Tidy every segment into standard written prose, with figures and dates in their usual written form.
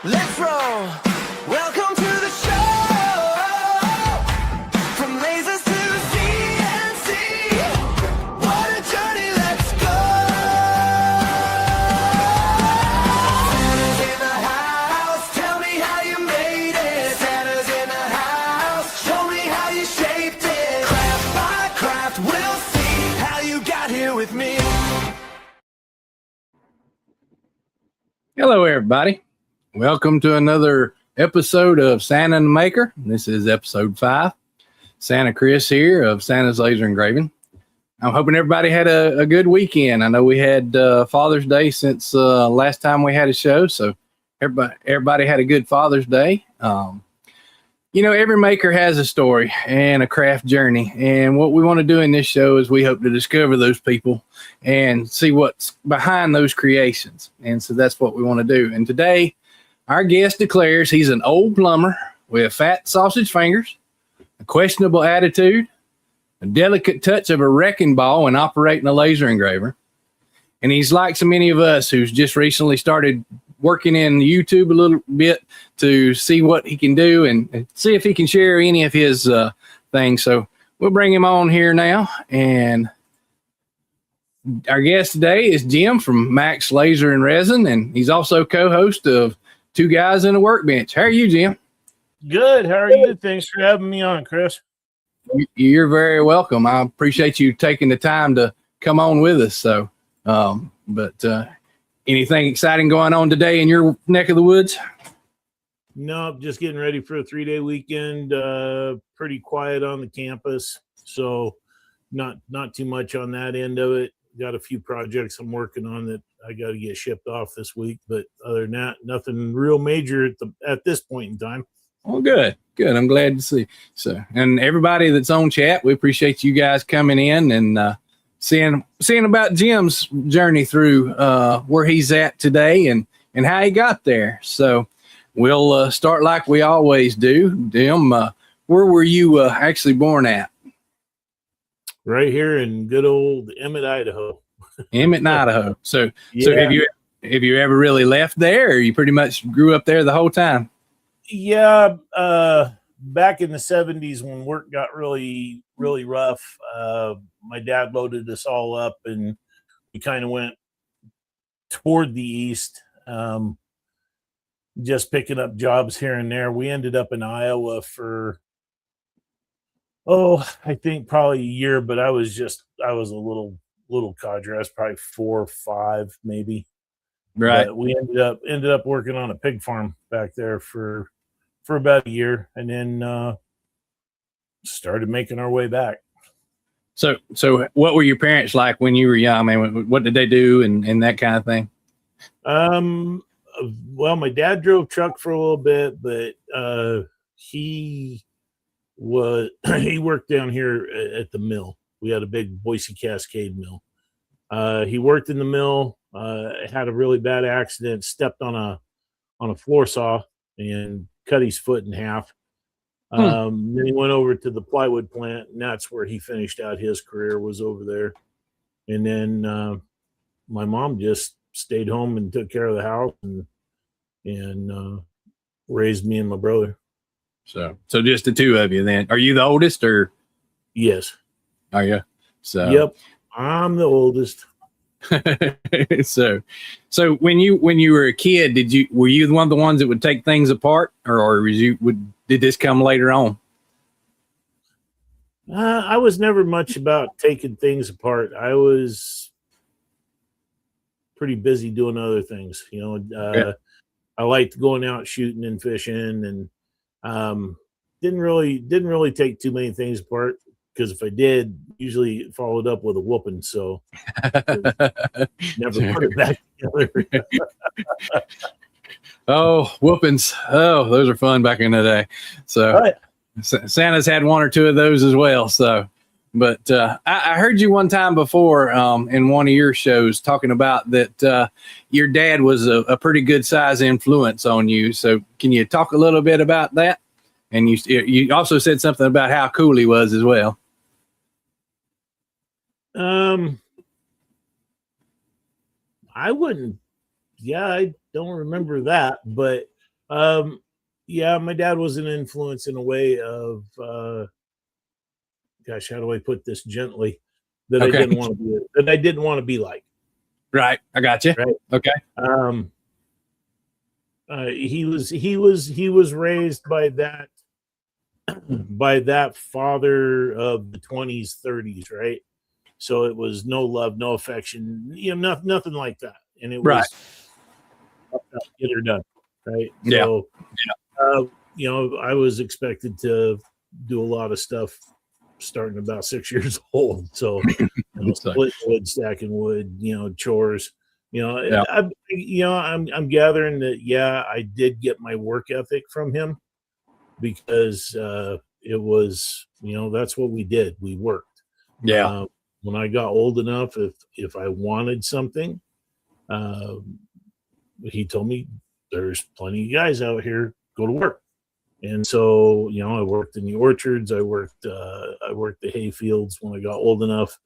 Let's roll. Welcome to the show. From lasers to the CNC. What a journey, let's go. Santa's in the house. Tell me how you made it. Santa's in the house. Show me how you shaped it. Craft by craft, we'll see how you got here with me. Hello, everybody. Welcome to another episode of Santa and the Maker. This is episode 5. Santa Chris here of Santa's Laser Engraving. I'm hoping everybody had a good weekend. I know we had Father's Day since last time we had a show, so everybody had a good Father's Day. Every maker has a story and a craft journey, and what we want to do in this show is we hope to discover those people and see what's behind those creations. And so that's what we want to do. And today, our guest declares he's an old plumber with fat sausage fingers, a questionable attitude, a delicate touch of a wrecking ball when operating a laser engraver. And he's like so many of us who's just recently started working in YouTube a little bit to see what he can do and see if he can share any of his things. So we'll bring him on here now. And our guest today is Jim from Max Laser and Resin, and he's also co-host of Two Guys in a Workbench. How are you, Jim? Good. How are you? Thanks for having me on, Chris. You're very welcome. I appreciate you taking the time to come on with us. So, anything exciting going on today in your neck of the woods? No, just getting ready for a 3-day weekend. Pretty quiet on the campus, so not too much on that end of it. Got a few projects I'm working on that I got to get shipped off this week, but other than that, nothing real major at this point in time. Oh, good. I'm glad to see. So, and everybody that's on chat, we appreciate you guys coming in and seeing about Jim's journey through where he's at today and how he got there. So we'll start like we always do. Jim, where were you actually born at? Right here in good old Emmett, Idaho. Emmett, Idaho. So Yeah. have you ever really left there, or you pretty much grew up there the whole time? Yeah, back in the 70s when work got really, really rough, my dad loaded us all up and we kind of went toward the east, just picking up jobs here and there. We ended up in Iowa for, I think probably a year, but I was a little codger. I was probably 4 or 5 maybe. Right. But we ended up working on a pig farm back there for about a year, and then started making our way back. So what were your parents like when you were young? I mean, what did they do and that kind of thing? Well, my dad drove truck for a little bit, but he worked down here at the mill. We had a big Boise Cascade mill. He worked in the mill, had a really bad accident, stepped on a floor saw and cut his foot in half. Then he went over to the plywood plant, and that's where he finished out his career, was over there. And then my mom just stayed home and took care of the house and raised me and my brother. So just the two of you then. Are you the oldest or? Yes. Are you? So Yep, I'm the oldest. so when you were a kid, were you one of the ones that would take things apart, or did this come later on? I was never much about taking things apart. I was pretty busy doing other things. Yeah. I liked going out shooting and fishing, and didn't really take too many things apart, because if I did, usually it followed up with a whooping. So never put it back together. Oh, whoopings. Oh, those are fun back in the day. So Right. Santa's had one or two of those as well. So, but I heard you one time before in one of your shows talking about that your dad was a pretty good size influence on you. So can you talk a little bit about that? And you also said something about how cool he was as well. I don't remember that, but Yeah, my dad was an influence in a way of, gosh, how do I put this gently? That I Okay. didn't want to be, that I didn't want to be like. Right. I got you. Right. Okay. Um, he was raised by that father of the 20s, 30s, right? So it was no love, no affection, nothing like that. And it Right. was get her done, right? Yeah. So, I was expected to do a lot of stuff starting about 6 years old. So, So, splitting wood, stacking wood, chores. yeah. I'm gathering that. Yeah, I did get my work ethic from him because it was, that's what we did. We worked. Yeah. When I got old enough, if I wanted something, um, he told me there's plenty of guys out here, go to work. And so, I worked in the orchards. I worked the hay fields when I got old enough.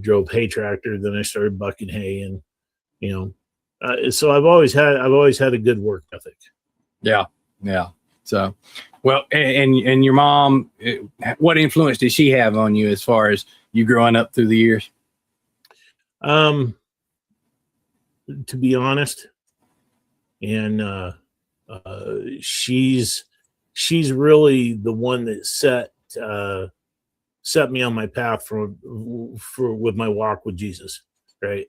Drove hay tractor. Then I started bucking hay, and so I've always had a good work ethic. Yeah. Yeah. So, well, and your mom, what influence did she have on you as far as you growing up through the years? To be honest, and she's really the one that set me on my path for with my walk with Jesus. Right.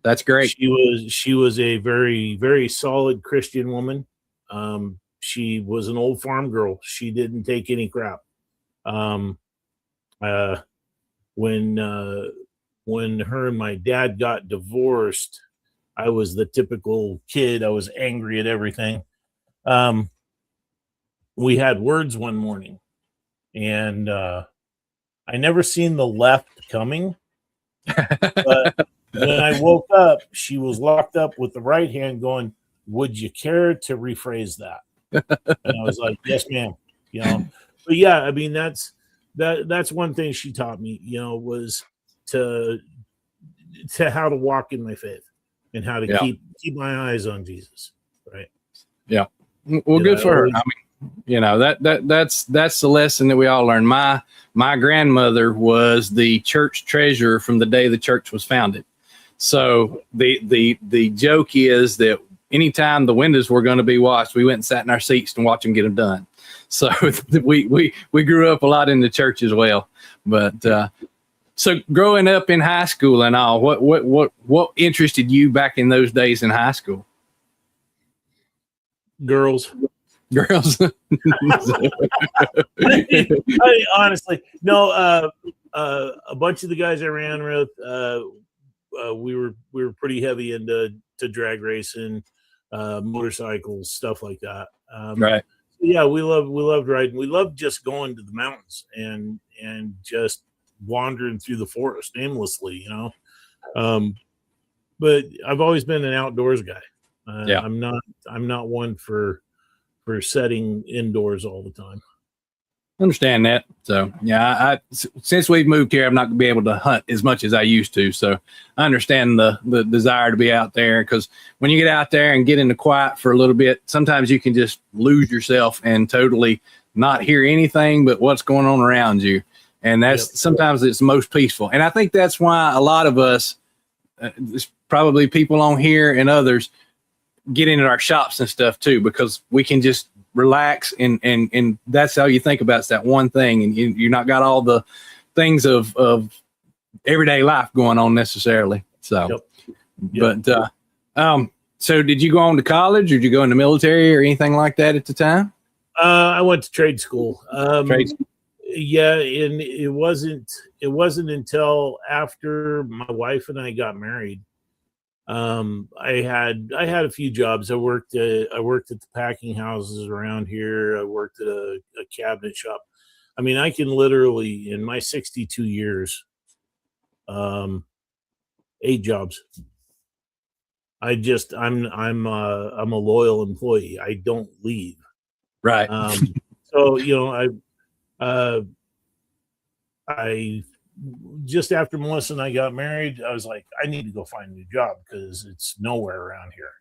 That's great. She was a very, very solid Christian woman. She was an old farm girl. She didn't take any crap. Um, uh, when her and my dad got divorced, I was the typical kid. I was angry at everything. Um, we had words one morning, and I never seen the left coming. But when I woke up, she was locked up with the right hand going, "Would you care to rephrase that?" And I was like, "Yes, ma'am." But yeah, I mean, that's one thing she taught me, was to how to walk in my faith and how to Yeah. keep my eyes on Jesus. Right. Yeah. Well, good for her. I mean, that's the lesson that we all learn. My grandmother was the church treasurer from the day the church was founded. So the joke is that anytime the windows were going to be washed, we went and sat in our seats and watched them get them done. So we grew up a lot in the church as well. But so growing up in high school and all, what interested you back in those days in high school? Girls. Girls. Honestly, no. A bunch of the guys I ran with, we were pretty heavy into drag racing, motorcycles, stuff like that. Right. Yeah, we loved riding. We loved just going to the mountains and just wandering through the forest aimlessly, But I've always been an outdoors guy. Yeah. I'm not one for setting indoors all the time. Understand that. So yeah, since we've moved here, I'm not gonna be able to hunt as much as I used to. So I understand the desire to be out there, because when you get out there and get into quiet for a little bit, sometimes you can just lose yourself and totally not hear anything but what's going on around you. And that's sometimes it's most peaceful. And I think that's why a lot of us, probably people on here and others, get into our shops and stuff too, because we can just relax and that's how you think about it's that one thing, and you're not got all the things of everyday life going on necessarily. So, but so did you go on to college, or did you go in the military or anything like that at the time? I went to trade school. Trade school. Yeah, and it wasn't until after my wife and I got married. I had a few jobs. I worked at the packing houses around here. I worked at a cabinet shop. I mean, I can literally, in my 62 years, 8 jobs. I'm a loyal employee. I don't leave. Right. So I just after Melissa and I got married, I was like, I need to go find a new job because it's nowhere around here.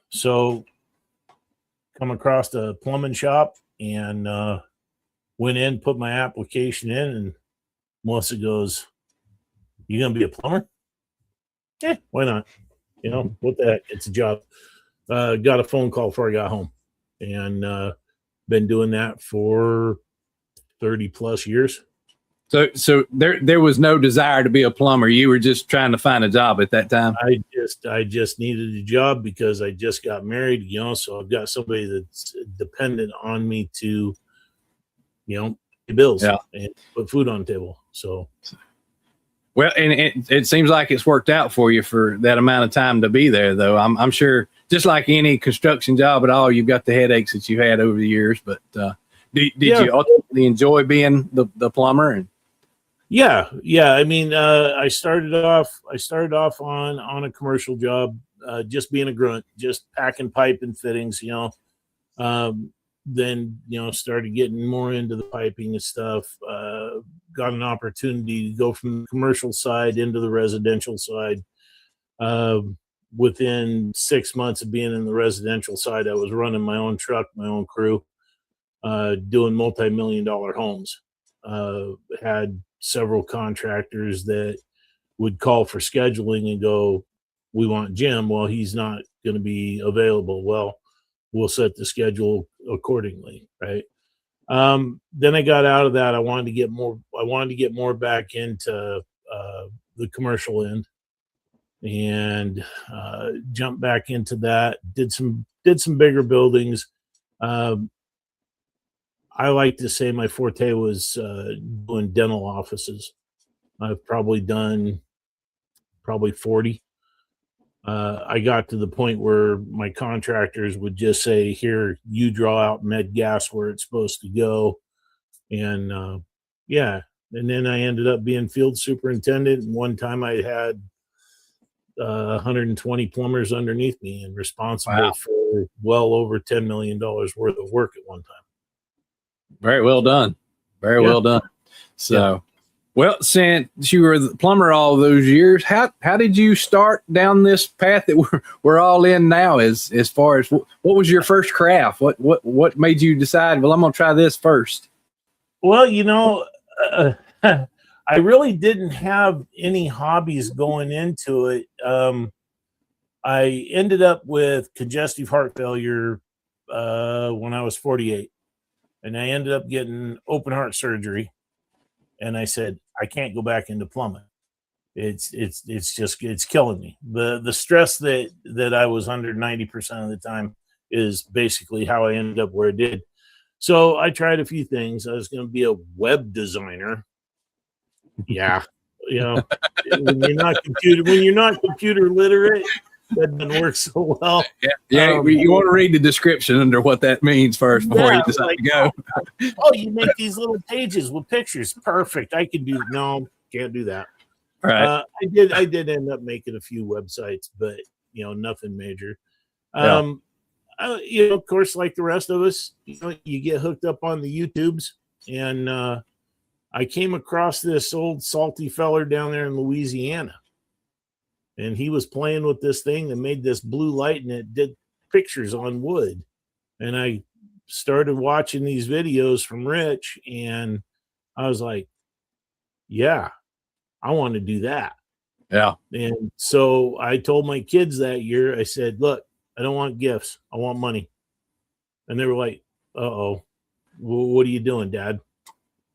So come across a plumbing shop and went in, put my application in, and Melissa goes, "You gonna be a plumber?" Yeah, why not? You know, what the heck? It's a job. Got a phone call before I got home, and been doing that for 30 plus years. So there was no desire to be a plumber. You were just trying to find a job at that time. I just needed a job because I just got married, you know, so I've got somebody that's dependent on me to, you know, pay bills and put food on the table. So well, and it seems like it's worked out for you for that amount of time to be there, though. I'm sure, just like any construction job at all, you've got the headaches that you had over the years. But did you ultimately enjoy being the plumber? And yeah. I mean, I started off on a commercial job, just being a grunt, just packing pipe and fittings, you know. Then, you know, started getting more into the piping and stuff. Got an opportunity to go from the commercial side into the residential side. Within 6 months of being in the residential side, I was running my own truck, my own crew, doing multi-million-dollar homes. Had several contractors that would call for scheduling and go, "We want Jim." Well, he's not going to be available. Well, we'll set the schedule accordingly, right? Then I got out of that. I wanted to get more back into the commercial end, and jumped back into that. Did some bigger buildings. I like to say my forte was doing dental offices. I've probably done 40. I got to the point where my contractors would just say, "Here, you draw out med gas where it's supposed to go." And yeah, and then I ended up being field superintendent. And one time I had 120 plumbers underneath me and responsible for well over $10 million worth of work at one time. very well done. Very well done. So, well, since you were the plumber all those years, how did you start down this path that we're all in now? As far as what was your first craft? What made you decide? Well, I'm going to try this first. Well, you know, I really didn't have any hobbies going into it. I ended up with congestive heart failure when I was 48, and I ended up getting open heart surgery. And I said, I can't go back into plumbing. It's killing me. The stress that I was under 90% of the time is basically how I ended up where I did. So I tried a few things. I was going to be a web designer. Yeah, you know, when you're not computer literate, that doesn't work so well. Yeah. You want to read the description under what that means first before you decide to go. Oh, you make these little pages with pictures. Perfect. I can do. No, can't do that. Right. I did end up making a few websites, but you know, nothing major. You know, of course, like the rest of us, you know, you get hooked up on the YouTubes, and I came across this old salty feller down there in Louisiana, and he was playing with this thing that made this blue light, and it did pictures on wood. And I started watching these videos from Rich, and I was like, yeah, I want to do that. Yeah. And so I told my kids that year, I said, look, I don't want gifts. I want money. And they were like, uh-oh, what are you doing, Dad?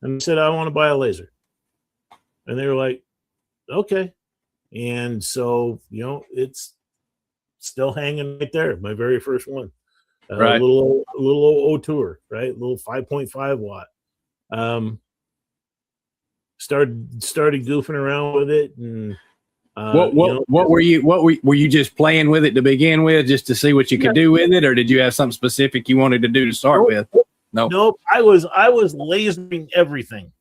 And I said, I want to buy a laser. And they were like, okay. And so, you know, it's still hanging right there. My very first one. Right. A little O-Tour, right? A little 5.5 watt. Started goofing around with it, and what were you just playing with it to begin with, just to see what you could do with it, or did you have something specific you wanted to do to start with? Nope. I was lasering everything.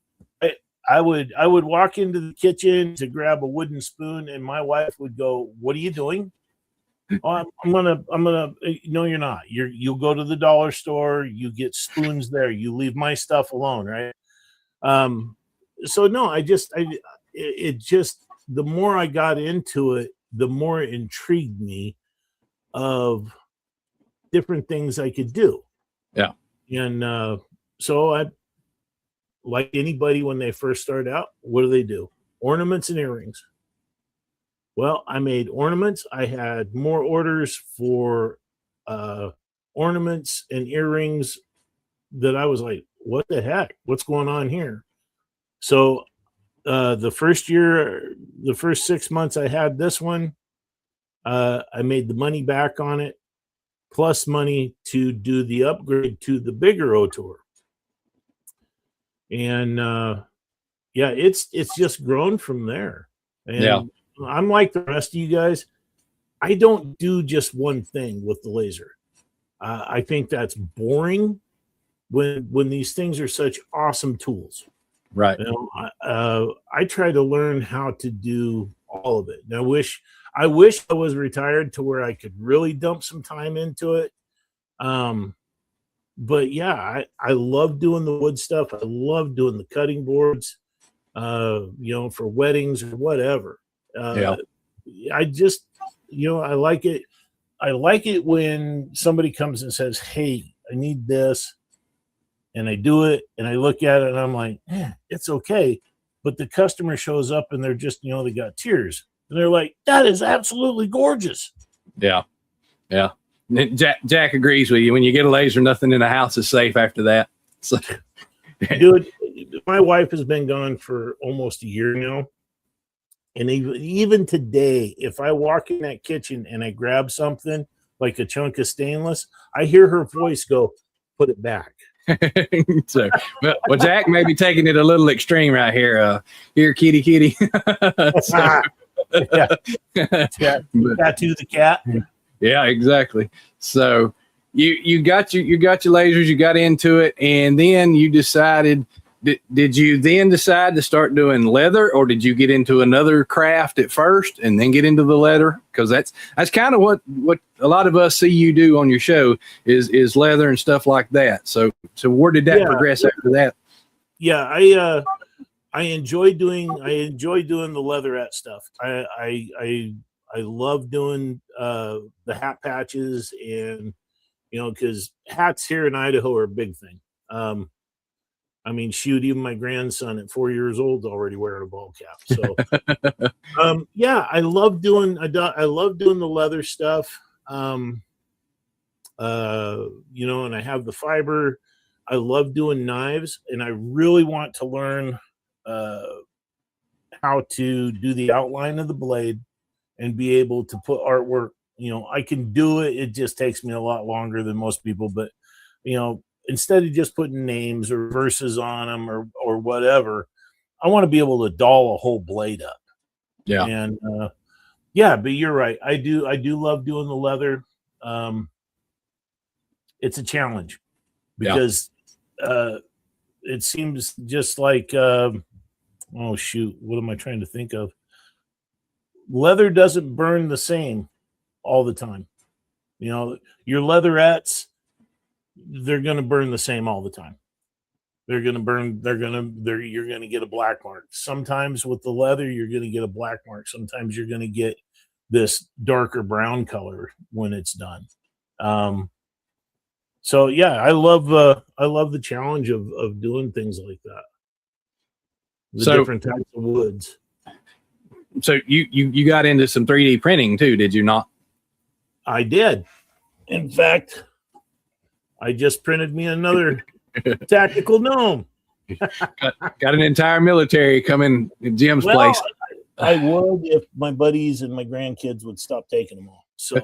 I would walk into the kitchen to grab a wooden spoon, and my wife would go, "What are you doing?" "Oh, I'm gonna. No, you're not. You'll go to the dollar store. You get spoons there. You leave my stuff alone, right?" So no, it just, the more I got into it, the more it intrigued me of different things I could do. Yeah. And so I, like anybody when they first start out, what do? Ornaments and earrings. Well, I made ornaments. I had more orders for ornaments and earrings that I was like, what the heck? What's going on here? So the first 6 months I had this one, I made the money back on it, plus money to do the upgrade to the bigger O-Tour. And yeah, it's just grown from there. And Yeah. I'm like the rest of you guys. I don't do just one thing with the laser. I think that's boring when these things are such awesome tools. Right. You know, I try to learn how to do all of it. And I wish I was retired to where I could really dump some time into it. But yeah, I love doing the wood stuff. I love doing the cutting boards, you know, for weddings or whatever. Yeah. I just, you know, I like it. I like it when somebody comes and says, "Hey, I need this," and I do it, and I look at it, and I'm like, "It's okay." But the customer shows up, and they're just, you know, they got tears, and they're like, "That is absolutely gorgeous." Yeah. Yeah. Jack agrees with you. When you get a laser, nothing in the house is safe after that. So, Dude, my wife has been gone for almost a year now. And even today, if I walk in that kitchen and I grab something like a chunk of stainless, I hear her voice go, "Put it back." so well, Jack may be taking it a little extreme right here. Here, kitty. So, Yeah. Tattoo the cat. Yeah, exactly. So you got your lasers, you got into it, and then you decided. Did you then decide to start doing leather, or did you get into another craft at first and then get into the leather? Because that's kind of what a lot of us see you do on your show is leather and stuff like that. So where did that progress after that? Yeah, I enjoy doing the leatherette stuff. I love doing the hat patches, and you know, because hats here in Idaho are a big thing. I mean, shoot, even my grandson at 4 years old is already wearing a ball cap. So, yeah, I love doing the leather stuff. You know, and I have the fiber. I love doing knives, and I really want to learn how to do the outline of the blade and be able to put artwork. You know, I can do it. It just takes me a lot longer than most people, but you know, instead of just putting names or verses on them or whatever, I want to be able to doll a whole blade up. Yeah. And yeah, but you're right. I do love doing the leather. It's a challenge because it seems just like oh shoot, what am I trying to think of? Leather doesn't burn the same all the time. You know, your leatherettes, they're going to burn the same all the time. You're going to get a black mark. Sometimes with the leather, you're going to get a black mark. Sometimes you're going to get this darker brown color when it's done. So yeah, I love the challenge of doing things like that. The different types of woods. So you got into some 3D printing too, did you not? I did. In fact, I just printed me another tactical gnome. got an entire military coming in Jim's place. I would if my buddies and my grandkids would stop taking them all. So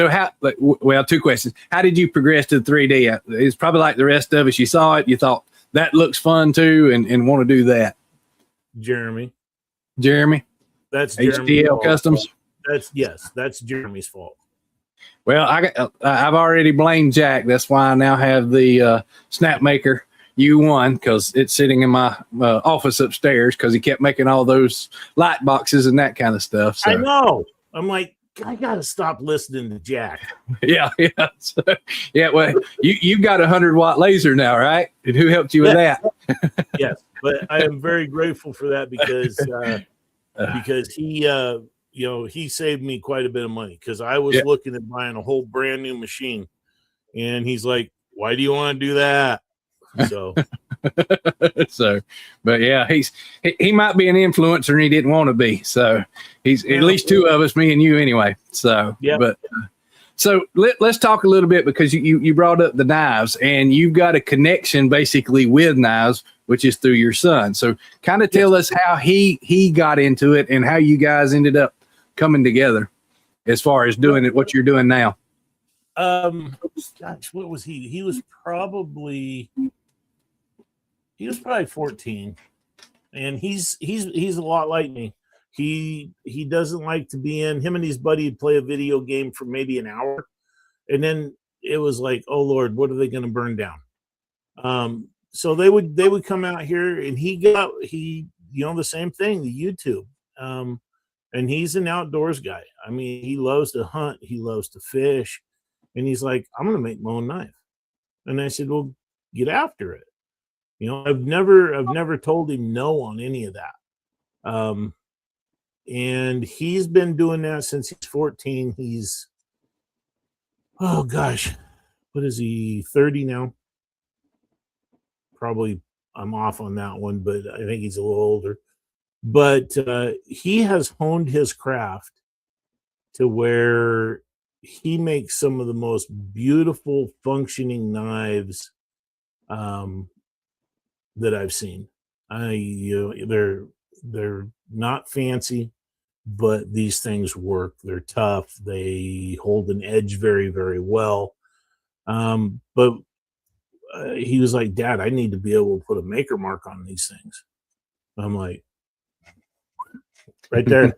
how? Well, two questions. How did you progress to 3D? It's probably like the rest of us. You saw it, you thought that looks fun too, and want to do that. Jeremy, that's HDL Customs. That's Jeremy's fault. Well, I've already blamed Jack. That's why I now have the Snapmaker U1 because it's sitting in my office upstairs because he kept making all those light boxes and that kind of stuff. So. I know. I'm like, I gotta stop listening to Jack. Yeah. So, yeah. Well, you got a 100-watt laser now, right? And who helped you with that? Yes, but I am very grateful for that because he he saved me quite a bit of money because I was looking at buying a whole brand new machine, and he's like, "Why do you want to do that?" So, but yeah, he might be an influencer and he didn't want to be. So he's at least two of us, me and you anyway. So, but so let's talk a little bit because you brought up the knives and you've got a connection basically with knives, which is through your son. So kind of tell us how he got into it and how you guys ended up coming together as far as doing it, what you're doing now. Gosh, what was he? He was probably 14, and he's a lot like me. He doesn't like to be in. Him and his buddy would play a video game for maybe an hour, and then it was like, oh Lord, what are they going to burn down? So they would come out here, and he the same thing, the YouTube. And he's an outdoors guy. I mean, he loves to hunt, he loves to fish, and he's like, I'm going to make my own knife. And I said, well, get after it. I've never told him no on any of that. And he's been doing that since he's 14. He's, oh gosh, what is he, 30 now? Probably I'm off on that one, but I think he's a little older. But he has honed his craft to where he makes some of the most beautiful functioning knives that I've seen. They're not fancy, but these things work. They're tough. They hold an edge very, very well. But he was like, Dad, I need to be able to put a maker mark on these things. I'm like, right there.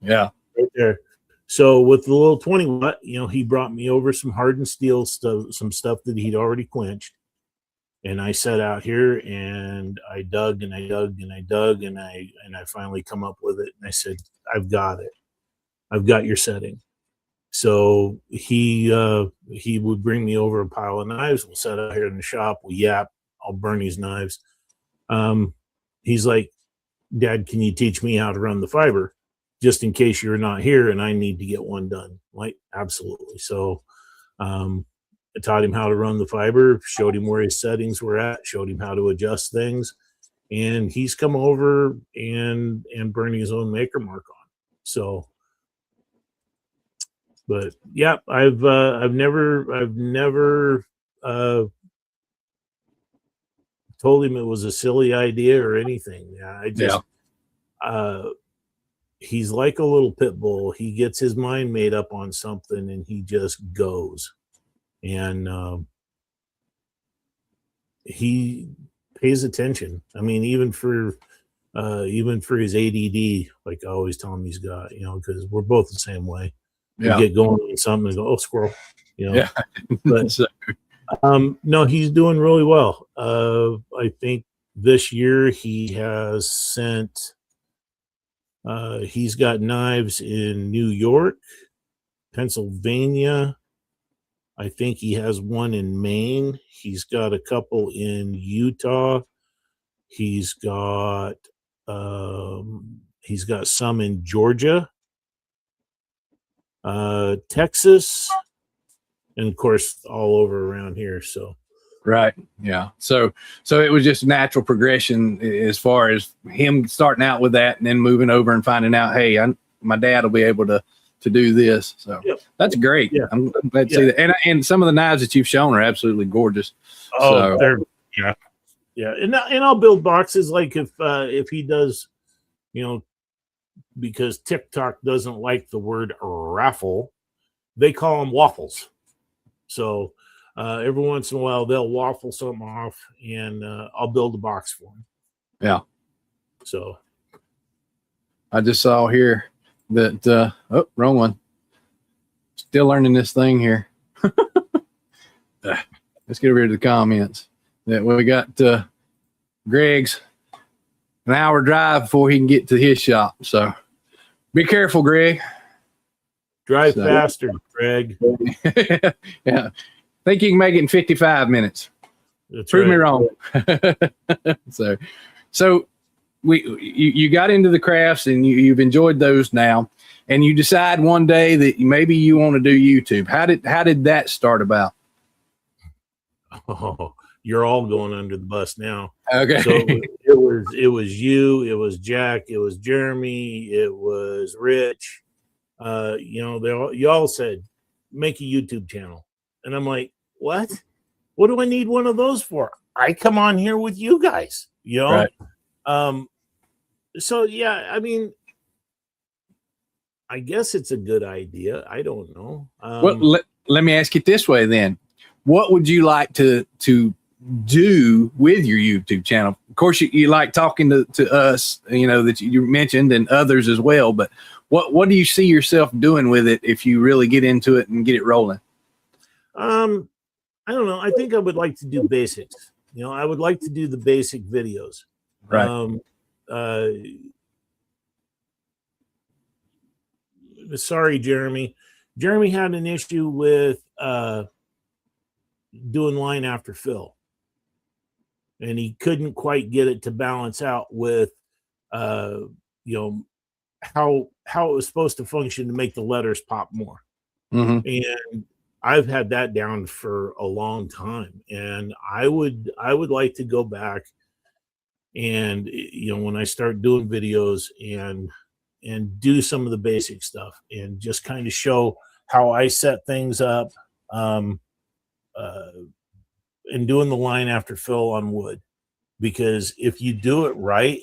Yeah. Right there. So with the little 20 watt, he brought me over some hardened steel stuff, some stuff that he'd already quenched. And I sat out here and I dug and I dug and I dug and I finally come up with it. And I said, I've got it. I've got your setting. So he would bring me over a pile of knives. We'll set out here in the shop. We'll yap. I'll burn these knives. He's like, Dad, can you teach me how to run the fiber just in case you're not here and I need to get one done? Like, absolutely. So I taught him how to run the fiber, showed him where his settings were at, showed him how to adjust things. And he's come over and burning his own maker mark on. So, but yeah, I've never told him it was a silly idea or anything. I just, he's like a little pit bull. He gets his mind made up on something and he just goes. And he pays attention. I mean, even for his ADD, like I always tell him he's got, because we're both the same way. You get going on something and go, oh, squirrel, Yeah. But no, he's doing really well. I think this year he has sent. He's got knives in New York, Pennsylvania. I think he has one in Maine. He's got a couple in Utah. He's got some in Georgia, Texas, and of course all over around here. So right. Yeah. So it was just natural progression as far as him starting out with that and then moving over and finding out, hey, my dad will be able to do this. So that's great. Yeah. I'm glad to see that. And some of the knives that you've shown are absolutely gorgeous. Oh, they're yeah. And I'll build boxes like if he does, because TikTok doesn't like the word raffle, they call them waffles. So every once in a while they'll waffle something off and I'll build a box for them. Yeah. So I just saw here that wrong one. Still learning this thing here. Let's get over here to the comments. That we got Greg's an hour drive before he can get to his shop. So be careful, Greg. Drive faster, Greg. Yeah. Think you can make it in 55 minutes. That's Prove right. me wrong. So you got into the crafts and you've enjoyed those now. and you decide one day that maybe you want to do YouTube. How did that start about? Oh, you're all going under the bus now. Okay. So it was you, it was Jack, it was Jeremy, it was Rich. You all said make a YouTube channel, and I'm like, what? What do I need one of those for? I come on here with you guys, Right. So yeah, I mean, I guess it's a good idea. I don't know. Well, let me ask it this way then. What would you like to do with your YouTube channel? Of course, you like talking to us, that you mentioned, and others as well. But what do you see yourself doing with it if you really get into it and get it rolling? I don't know. I think I would like to do basics. I would like to do the basic videos. Right. Sorry, Jeremy. Jeremy had an issue with doing line after fill, and he couldn't quite get it to balance out with how it was supposed to function to make the letters pop more. Mm-hmm. And I've had that down for a long time, and I would like to go back and when I start doing videos and do some of the basic stuff and just kind of show how I set things up, and doing the line after fill on wood, because if you do it right,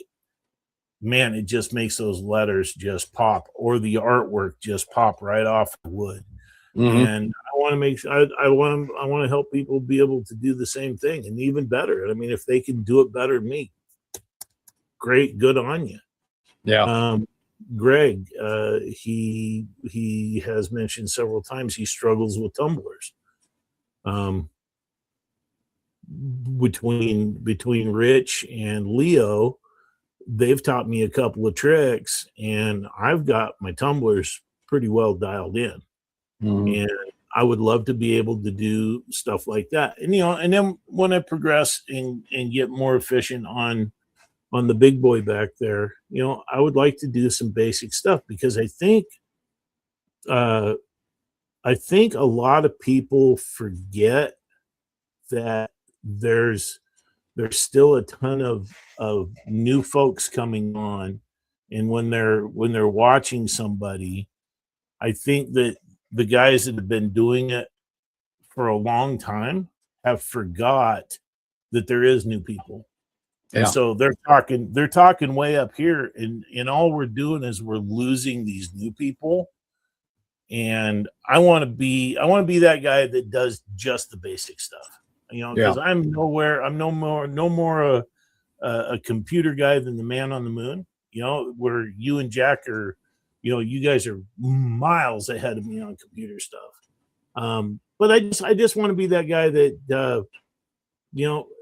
man, it just makes those letters just pop, or the artwork just pop right off the wood. Mm-hmm. And I want to make sure I want to help people be able to do the same thing, and even better. I mean, if they can do it better than me, great, good on you. Yeah. Greg, he has mentioned several times he struggles with tumblers. Between Rich and Leo, they've taught me a couple of tricks, and I've got my tumblers pretty well dialed in. Mm-hmm. And I would love to be able to do stuff like that. And and then when I progress and get more efficient on the big boy back there, I would like to do some basic stuff, because I think a lot of people forget that there's still a ton of new folks coming on, and when they're watching somebody, I think that the guys that have been doing it for a long time have forgot that there is new people. Yeah. And so they're talking way up here, and all we're doing is we're losing these new people. And I want to be that guy that does just the basic stuff, because I'm no more a computer guy than the man on the moon, where you and Jack are, you guys are miles ahead of me on computer stuff. But I just want to be that guy that,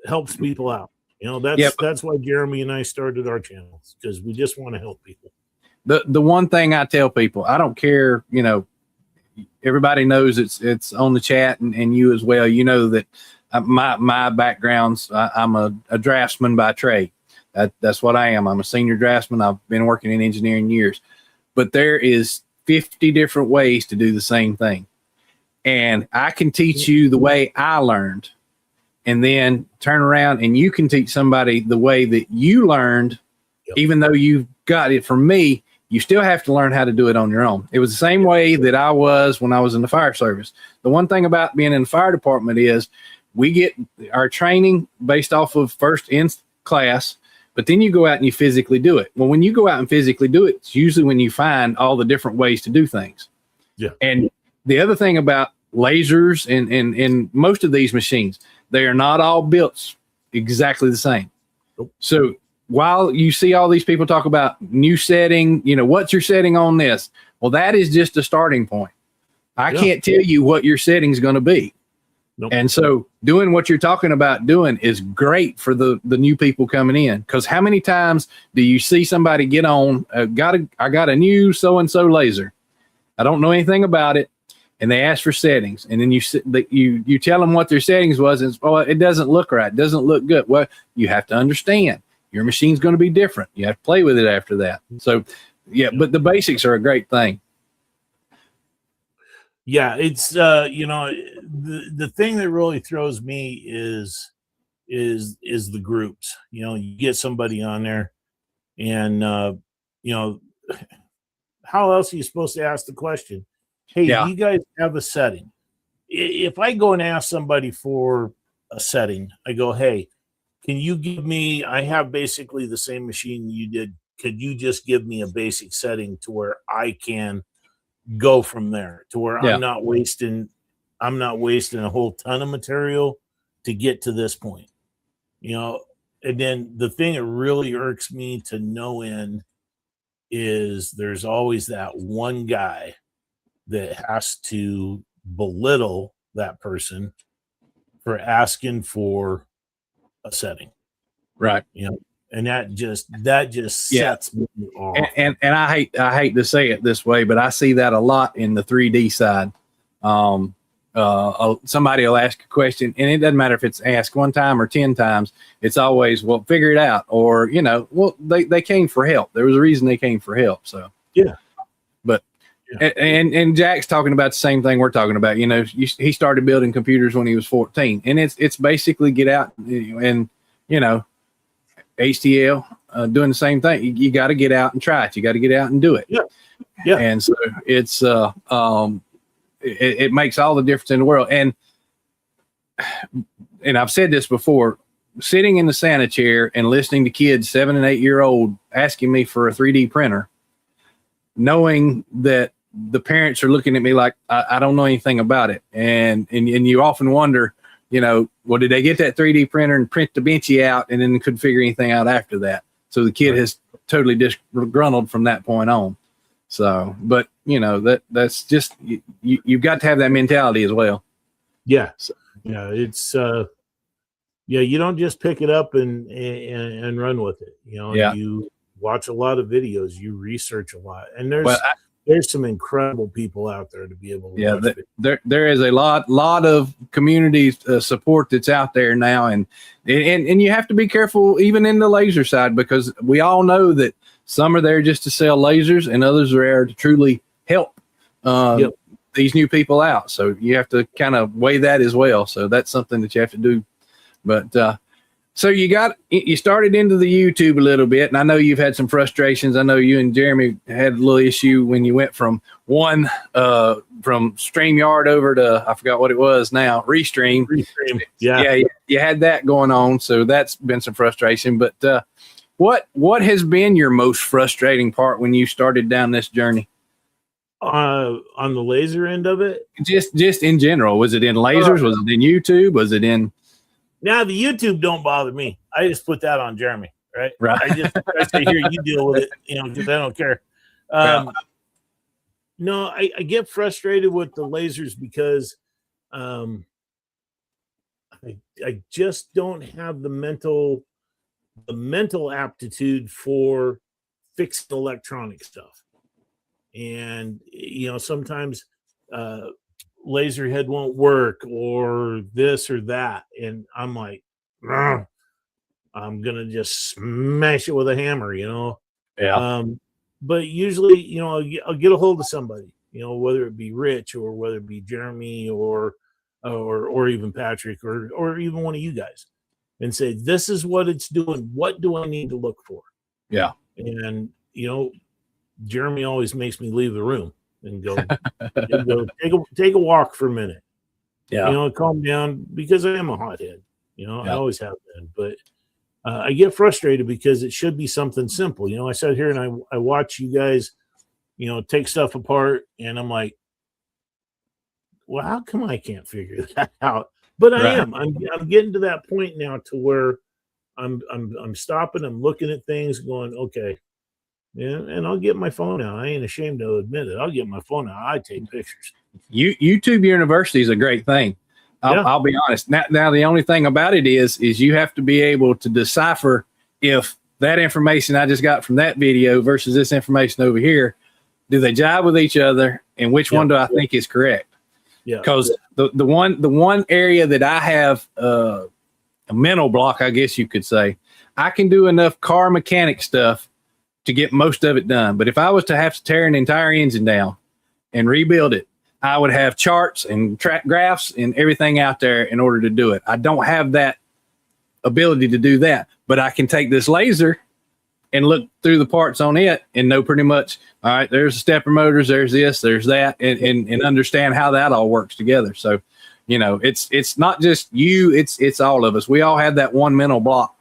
helps people out. That's why Jeremy and I started our channels, because we just want to help people. The one thing I tell people, I don't care, everybody knows it's on the chat, and you as well, that my background's, I'm a draftsman by trade. That's what I am. I'm a senior draftsman. I've been working in engineering years, but there is 50 different ways to do the same thing. And I can teach you the way I learned, and then turn around and you can teach somebody the way that you learned. Yep. Even though you've got it from me, you still have to learn how to do it on your own. It was the same way that I was when I was in the fire service. The one thing about being in the fire department is we get our training based off of first in class, but then you go out and you physically do it. Well, when you go out and physically do it, it's usually when you find all the different ways to do things. Yeah. And the other thing about lasers and most of these machines, they are not all built exactly the same. Nope. So while you see all these people talk about new setting, what's your setting on this? Well, that is just a starting point. I can't tell you what your setting is going to be. Nope. And so doing what you're talking about doing is great for the new people coming in. Because how many times do you see somebody get on, I got a new so-and-so laser. I don't know anything about it. And they ask for settings, and then you tell them what their settings was, and it doesn't look right, it doesn't look good. Well, you have to understand your machine's going to be different. You have to play with it after that. So, but the basics are a great thing. Yeah, it's the thing that really throws me is the groups. You get somebody on there, and you know how else are you supposed to ask the question? Hey, do Yeah. you guys have a setting? If I go and ask somebody for a setting, I go, hey, can you give me? I have basically the same machine you did. Could you just give me a basic setting to where I can go from there, to where Yeah. I'm not wasting a whole ton of material to get to this point, you know. And then the thing that really irks me to no end is there's always that one guy that has to belittle that person for asking for a setting, Right. and that just Yeah. sets me off. And I hate to say it this way, but I see that a lot in the 3D side. Somebody will ask a question, and it doesn't matter if it's asked one time or 10 times. It's always, well, figure it out, or well, they came for help. There was a reason they came for help. So Yeah. but Yeah. and Jack's talking about the same thing we're talking about. He started building computers when he was 14, and it's basically get out and HTL, doing the same thing. You got to get out and try it. You got to get out and do it. Yeah. Yeah. And so it's it makes all the difference in the world. And I've said this before, sitting in the Santa chair and listening to kids 7 and 8 year old asking me for a 3D printer, knowing that the parents are looking at me like I don't know anything about it. And you often wonder, well, did they get that 3D printer and print the Benchy out and then couldn't figure anything out after that? So the kid has totally disgruntled from that point on. So, but that's just, you've got to have that mentality as well. Yeah. So, it's, you don't just pick it up and run with it. You watch a lot of videos, you research a lot, and there's some incredible people out there to be able to watch there is a lot of community support that's out there now, and you have to be careful even in the laser side, because we all know that some are there just to sell lasers and others are there to truly help these new people out. So you have to kind of weigh that as well. So that's something that you have to do. But so you started into the YouTube a little bit, and I know you've had some frustrations. I know you and Jeremy had a little issue when you went from from StreamYard over to, I forgot what it was now, Restream. Yeah, you had that going on, so that's been some frustration. But what has been your most frustrating part when you started down this journey? On the laser end of it, just in general. Was it in lasers? Was it in YouTube? Was it in? Now the YouTube don't bother me. I just put that on Jeremy, right? Right. I say, here, you deal with it, because I don't care. No, I get frustrated with the lasers because I just don't have the mental aptitude for fixed electronic stuff. And sometimes laser head won't work or this or that, and I'm like, I'm gonna just smash it with a hammer. But usually, I'll get a hold of somebody, whether it be Rich or whether it be Jeremy or even Patrick or even one of you guys, and say, this is what it's doing. What do I need to look for? Yeah. And Jeremy always makes me leave the room and go, take a walk for a minute. Yeah. Calm down, because I am a hothead. I always have been, but I get frustrated because it should be something simple. I sat here and I watch you guys, take stuff apart, and I'm like, well, how come I can't figure that out? But I am. I'm getting to that point now to where I'm stopping. I'm looking at things, going, okay. Yeah, and I'll get my phone out. I ain't ashamed to admit it. I'll get my phone out. I take pictures. YouTube University is a great thing. I'll be honest. Now the only thing about it is you have to be able to decipher if that information I just got from that video versus this information over here, do they jive with each other, and which one do I think is correct? Yeah. Because the one area that I have a mental block, I guess you could say, I can do enough car mechanic stuff to get most of it done. But if I was to have to tear an entire engine down and rebuild it, I would have charts and track graphs and everything out there in order to do it. I don't have that ability to do that, but I can take this laser and look through the parts on it and know pretty much, all right, there's the stepper motors, there's this, there's that, and understand how that all works together. So, you know, it's not just you, it's all of us. We all have that one mental block.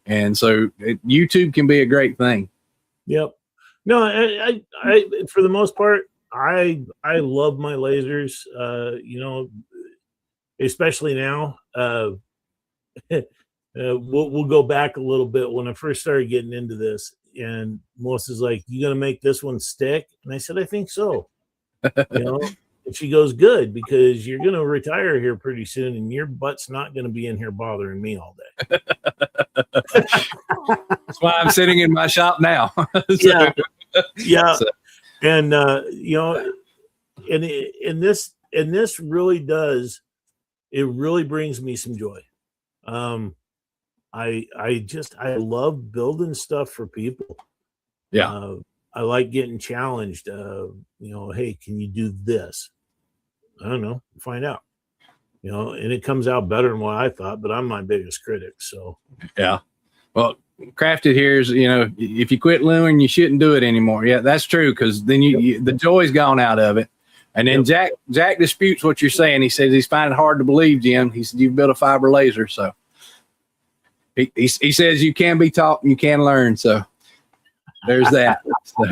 And so YouTube can be a great thing. Yep. No, I for the most part, I love my lasers. You know, especially now. We'll go back a little bit when I first started getting into this, and Melissa's like, "You gonna make this one stick?" And I said, "I think so." You know, and she goes, "Good, because you're gonna retire here pretty soon, and your butt's not gonna be in here bothering me all day." That's why I'm sitting in my shop now. Yeah, yeah, So, and you know, and this really does. It really brings me some joy. I love building stuff for people. yeah. I like getting challenged. You know, hey, can you do this? I don't know. Find out. You know, and it comes out better than what I thought, but I'm my biggest critic. So Yeah. Well, crafted here is, you know, if you quit luring, you shouldn't do it anymore. Yeah, that's true. Because then the joy's gone out of it. And then Jack disputes what you're saying. He says he's finding it hard to believe, Jim. He said you've built a fiber laser. So he says you can be taught and you can learn. So there's that. So.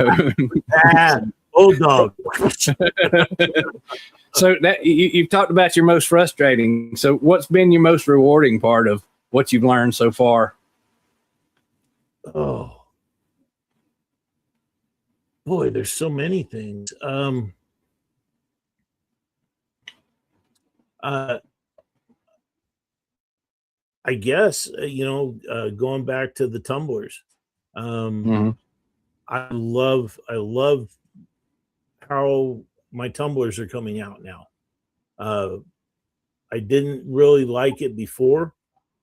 Old dog. So that you've talked about your most frustrating. So what's been your most rewarding part of what you've learned so far? Oh boy, there's so many things. I guess you know, going back to the tumblers. I love how my tumblers are coming out now. I didn't really like it before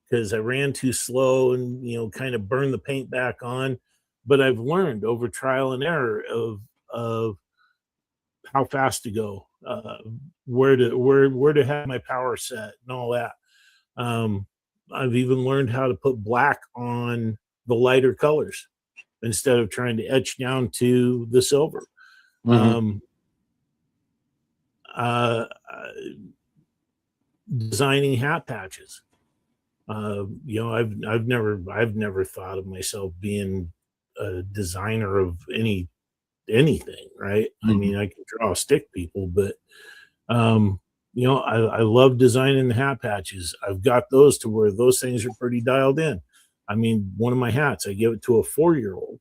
because I ran too slow and, you know, kind of burned the paint back on. But I've learned over trial and error of how fast to go, where to have my power set and all that. I've even learned how to put black on the lighter colors instead of trying to etch down to the silver. Designing hat patches. You know, I've never thought of myself being a designer of anything, right? I mean, I can draw stick people, but you know, I love designing the hat patches. I've got those to where those things are pretty dialed in. I mean, one of my hats, I give it to a 4-year-old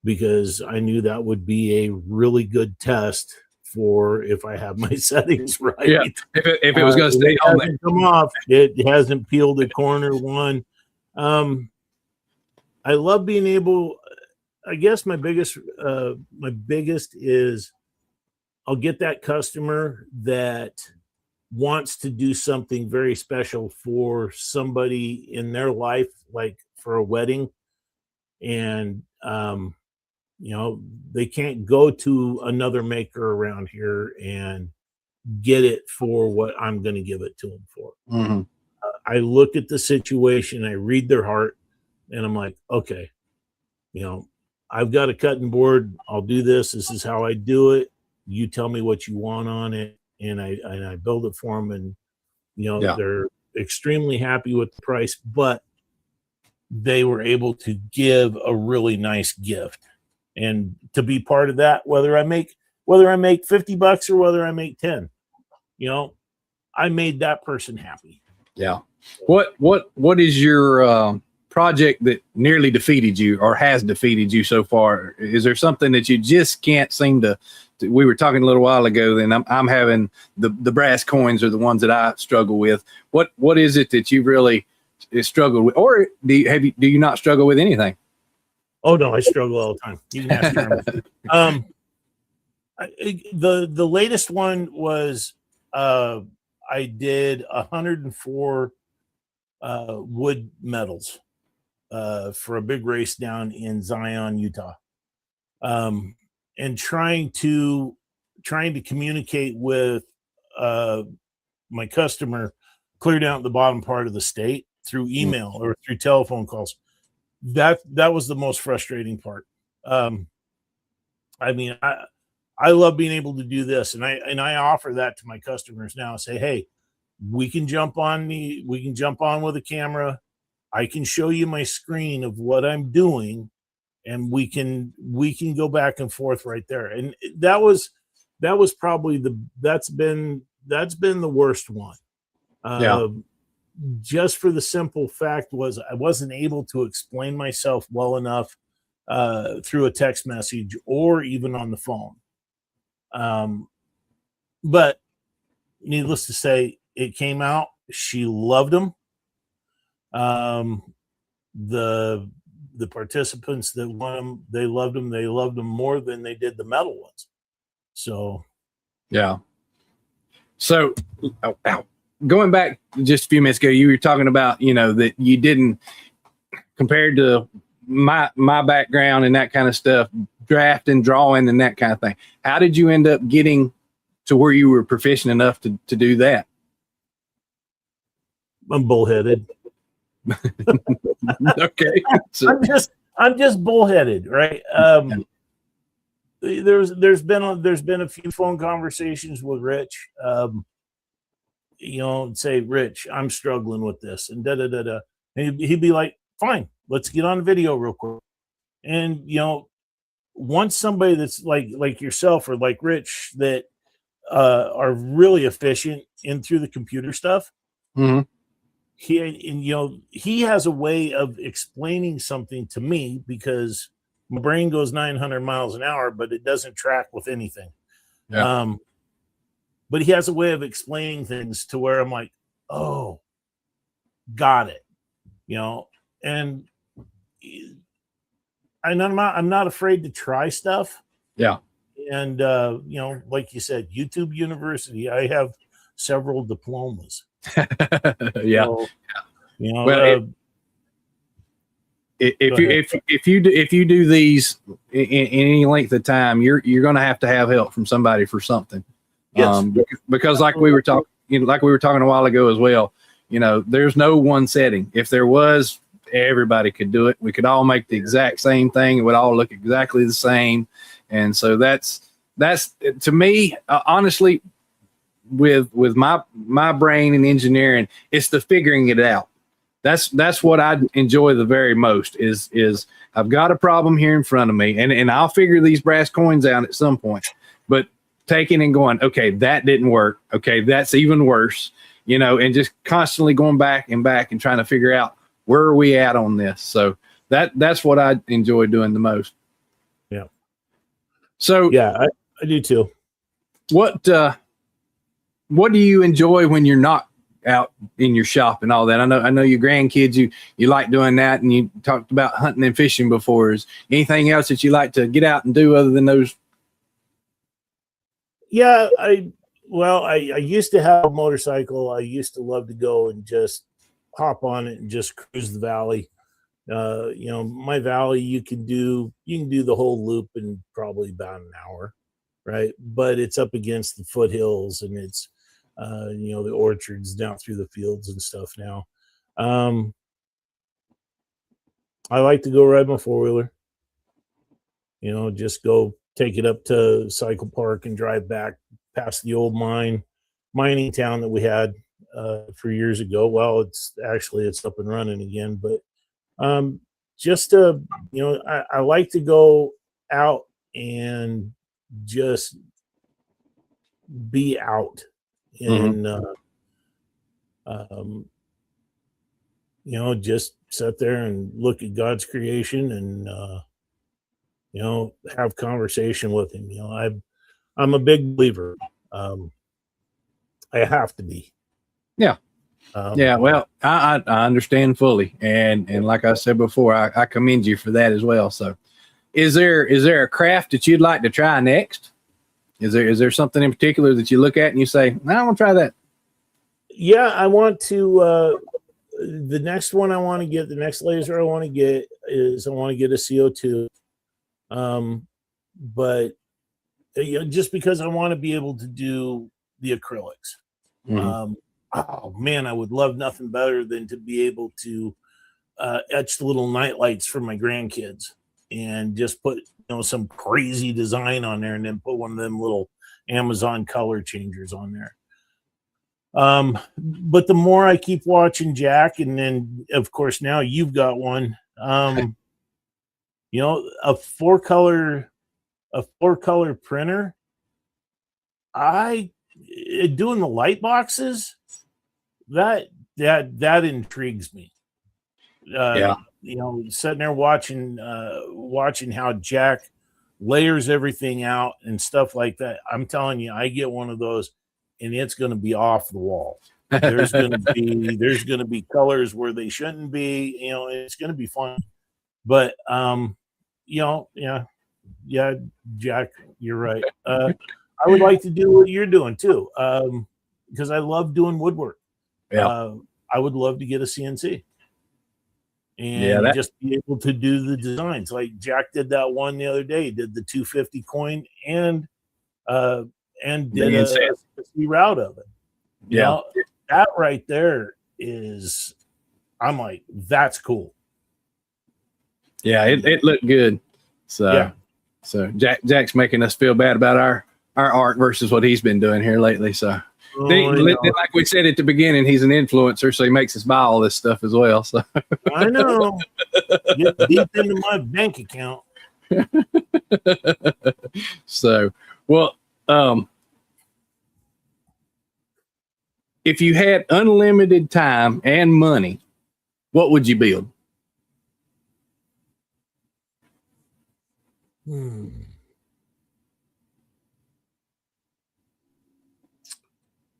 because I knew that would be a really good test for if I have my settings right. Yeah, if it was going to stay on there. Come off. It hasn't peeled a corner one. I love being able. I guess my biggest is I'll get that customer that wants to do something very special for somebody in their life, like for a wedding, and you know, they can't go to another maker around here and get it for what I'm going to give it to them for. I look at the situation, I read their heart, and I'm like, okay, you know, I've got a cutting board. I'll do this. This is how I do it. You tell me what you want on it, and I build it for them. And you know, they're extremely happy with the price, but they were able to give a really nice gift. And to be part of that, whether I make $50 or whether I make 10, you know, I made that person happy. Yeah. What is your project that nearly defeated you or has defeated you so far? Is there something that you just can't seem to we were talking a little while ago, then I'm having the brass coins are the ones that I struggle with. What is it that you really struggled with, or do you not struggle with anything? Oh no, I struggle all the time. You can ask Jeremy. The latest one was I did 104 wood medals for a big race down in Zion, Utah, and trying to trying to communicate with my customer clear down the bottom part of the state through email or through telephone calls. That was the most frustrating part. I mean, I love being able to do this, and I offer that to my customers now. Say, hey, we can jump on with a camera. I can show you my screen of what I'm doing, and we can go back and forth right there. And that was probably that's been the worst one. Yeah. Just for the simple fact was I wasn't able to explain myself well enough through a text message or even on the phone. But needless to say, it came out. She loved them. The participants that won them, they loved them. They loved them more than they did the metal ones. So, yeah. So, going back just a few minutes ago, you were talking about, that you didn't, compared to my background and that kind of stuff, drafting, drawing, and that kind of thing. How did you end up getting to where you were proficient enough to do that? I'm bullheaded. Okay. So, I'm just bullheaded, right? There's been a few phone conversations with Rich. Say, Rich, I'm struggling with this, and da da da da. And he'd be like, fine, let's get on video real quick. And once somebody that's like yourself or like Rich that are really efficient in through the computer stuff, he has a way of explaining something to me because my brain goes 900 miles an hour, but it doesn't track with anything. yeah. But he has a way of explaining things to where I'm like, oh, got it. And I'm not afraid to try stuff. Yeah. And like you said, YouTube University, I have several diplomas. Yeah. So, Well, if you do these in any length of time, you're going to have help from somebody for something. yes. Because like we were talking a while ago as well, there's no one setting. If there was, everybody could do it. We could all make the exact same thing. It would all look exactly the same. And so that's to me, honestly, with my brain and engineering, it's the figuring it out. That's what I enjoy the very most is I've got a problem here in front of me and I'll figure these brass coins out at some point, but taking and going, okay, that didn't work. Okay. That's even worse, and just constantly going back and trying to figure out where are we at on this. So that's what I enjoy doing the most. Yeah. So yeah, I do too. What do you enjoy when you're not out in your shop and all that? I know your grandkids, you like doing that, and you talked about hunting and fishing before. Is anything else that you like to get out and do other than those? Yeah, I used to have a motorcycle. I used to love to go and just hop on it and just cruise the valley. My valley, you can do the whole loop in probably about an hour, right? But it's up against the foothills, and it's the orchards down through the fields and stuff now. I like to go ride my four-wheeler, just go take it up to Cycle Park and drive back past the old mining town that we had for years ago. Well, it's up and running again, but just to, I like to go out and just be out and just sit there and look at God's creation and have conversation with him. I'm a big believer. I have to be. Yeah. Yeah, well, I understand fully, and like I said before, I commend you for that as well. So, is there a craft that you'd like to try next? Is there something in particular that you look at and you say, I want to try that? Yeah, I want to. The next one I want to get, the next laser I want to get is I want to get a CO2. But just because I want to be able to do the acrylics. Mhm. Oh man, I would love nothing better than to be able to etch the little night lights for my grandkids and just put some crazy design on there, and then put one of them little Amazon color changers on there. But the more I keep watching Jack, and then of course now you've got one, a four color printer. Doing the light boxes, that intrigues me. Yeah. Sitting there watching how Jack layers everything out and stuff like that. I'm telling you, I get one of those and it's going to be off the wall. There's going to be colors where they shouldn't be, it's going to be fun. But yeah, Jack, you're right. I would like to do what you're doing too, because I love doing woodwork. Yeah. I would love to get a CNC Yeah, and just be able to do the designs. Like Jack did that one the other day. He did the 250 coin and did a CNC route of it. Yeah. That right there is, I'm like, that's cool. Yeah, it looked good. So Yeah. So Jack's making us feel bad about our art versus what he's been doing here lately. So like we said at the beginning, he's an influencer, so he makes us buy all this stuff as well. So I know. Get deep into my bank account. So, well, if you had unlimited time and money, what would you build?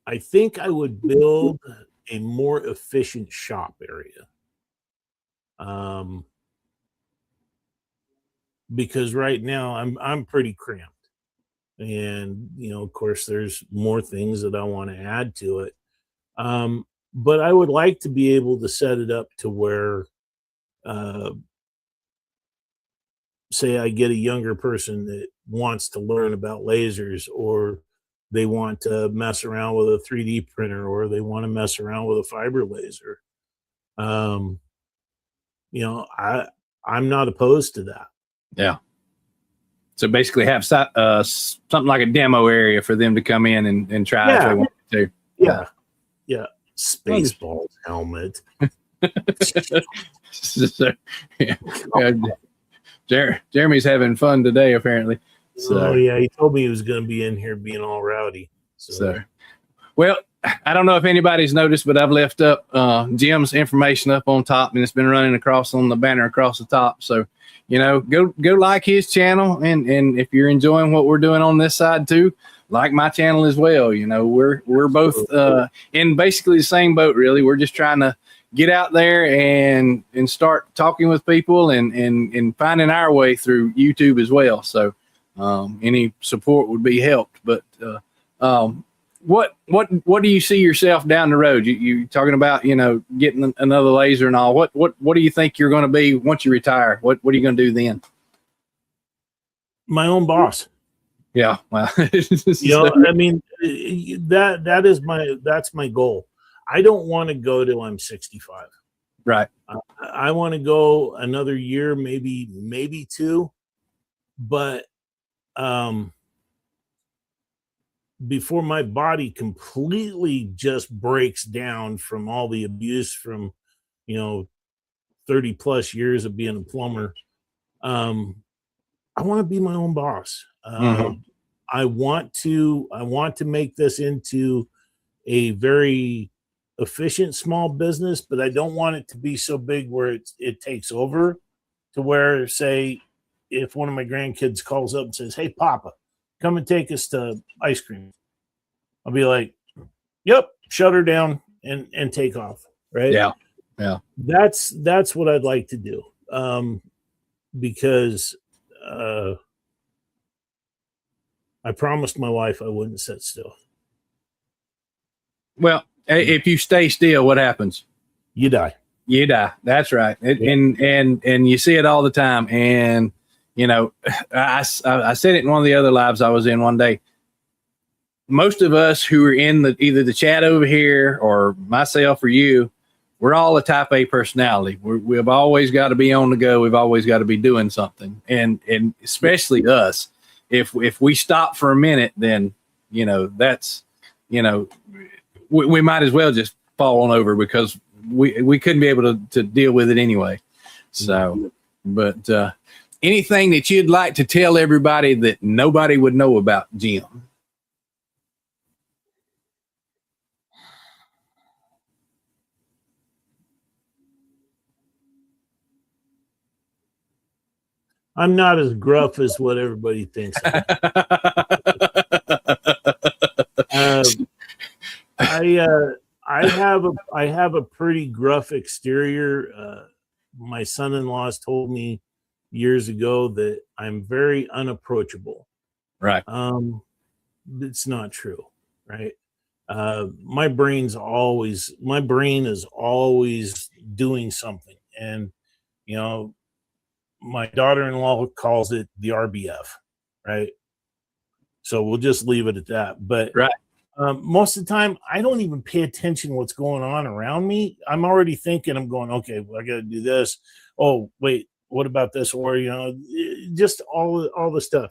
I think I would build a more efficient shop area. Because right now I'm pretty cramped, and of course there's more things that I want to add to it. But I would like to be able to set it up to where, say I get a younger person that wants to learn about lasers, or they want to mess around with a 3D printer, or they want to mess around with a fiber laser. I'm not opposed to that. Yeah. So basically have something like a demo area for them to come in and try if they want to. Yeah. Spaceballs helmet. So, Jeremy's having fun today, apparently. So, yeah, he told me he was going to be in here being all rowdy. So, well, I don't know if anybody's noticed, but I've left up Jim's information up on top, and it's been running across on the banner across the top. So, go like his channel, and if you're enjoying what we're doing on this side too, like my channel as well. We're both in basically the same boat, really. We're just trying to get out there and start talking with people and finding our way through YouTube as well. So any support would be helped. But what do you see yourself down the road? You talking about getting another laser and all. What do you think you're going to be once you retire? What are you going to do then? My own boss. Yeah, well, I mean, that's my goal. I don't want to go till I'm 65. Right. I want to go another year, maybe two, but before my body completely just breaks down from all the abuse from 30 plus years of being a plumber, I want to be my own boss. I want to make this into a very efficient small business, but I don't want it to be so big where it takes over, to where, say, if one of my grandkids calls up and says, "Hey, Papa, come and take us to ice cream," I'll be like, "Yep, shut her down and take off." Right? Yeah. That's what I'd like to do, because I promised my wife I wouldn't sit still. Well, if you stay still, what happens? You die. You die. That's right. And you see it all the time. And you know, I said it in one of the other lives I was in one day. Most of us who are in either the chat over here or myself or you, we're all a type A personality. We've always got to be on the go. We've always got to be doing something. And especially us, if we stop for a minute, then, you know, that's, you know, we might as well just fall on over because we couldn't be able to deal with it anyway. So, but anything that you'd like to tell everybody that nobody would know about Jim? I'm not as gruff as what everybody thinks. I have a pretty gruff exterior. My son-in-law's told me years ago that I'm very unapproachable. Right. It's not true, right? My brain is always doing something, and you know, my daughter-in-law calls it the RBF, right? So we'll just leave it at that. But right. Most of the time, I don't even pay attention to what's going on around me. I'm already thinking, I'm going, okay, well, I got to do this. Oh, wait, what about this? Or, you know, just all the stuff.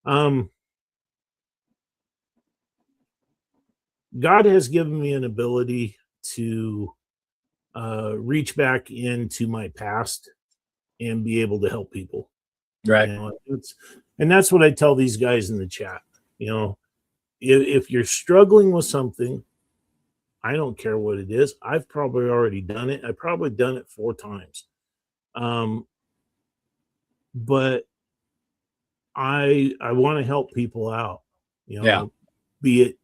God has given me an ability to reach back into my past and be able to help people. Right. You know, and that's what I tell these guys in the chat. You know, if you're struggling with something, I don't care what it is. I've probably already done it. I've probably done it 4 times. But I want to help people out. You know, be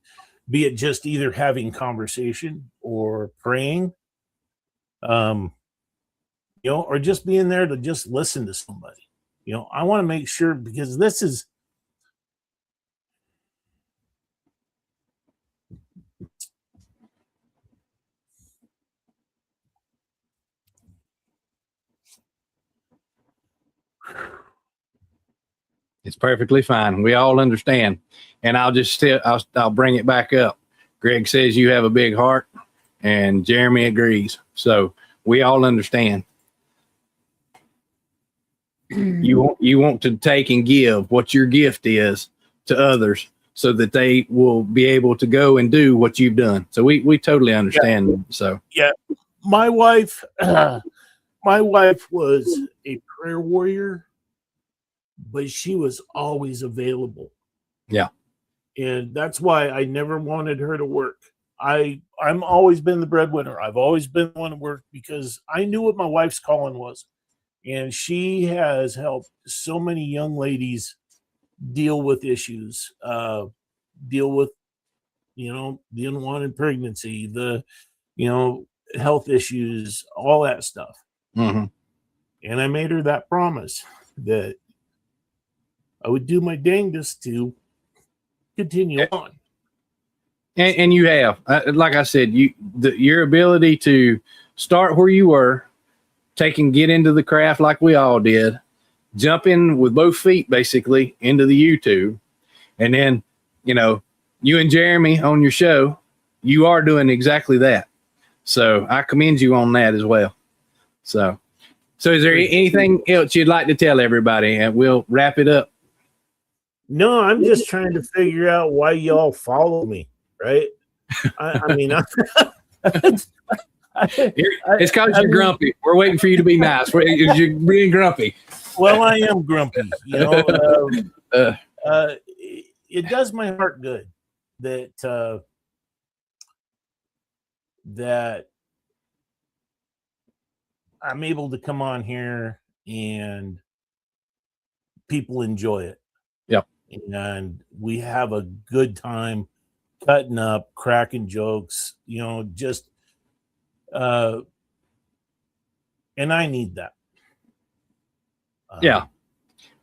it just either having conversation or praying, you know, or just being there to just listen to somebody. You know, I want to make sure, because this is, it's perfectly fine. We all understand. And I'll bring it back up. Greg says you have a big heart, and Jeremy agrees. So we all understand. You want to take and give what your gift is to others so that they will be able to go and do what you've done. So we totally understand. Yeah. So yeah, my wife was a prayer warrior, but she was always available. Yeah. And that's why I never wanted her to work. I'm always been the breadwinner. I've always been the one to work because I knew what my wife's calling was. And she has helped so many young ladies deal with issues, deal with, you know, the unwanted pregnancy, the, you know, health issues, all that stuff. Mm-hmm. And I made her that promise that I would do my dangest to continue on. And you have, like I said, your ability to start where you were, get into the craft like we all did, jump in with both feet basically into the YouTube, and then, you know, you and Jeremy on your show, you are doing exactly that. So I commend you on that as well. So is there anything else you'd like to tell everybody, and we'll wrap it up? No, I'm just trying to figure out why y'all follow me, right? I mean, it's because you're grumpy. We're waiting for you to be nice. You're being grumpy. Well, I am grumpy. You know, it does my heart good that that I'm able to come on here and people enjoy it. Yep. And we have a good time cutting up, cracking jokes, you know, just and I need that. Yeah.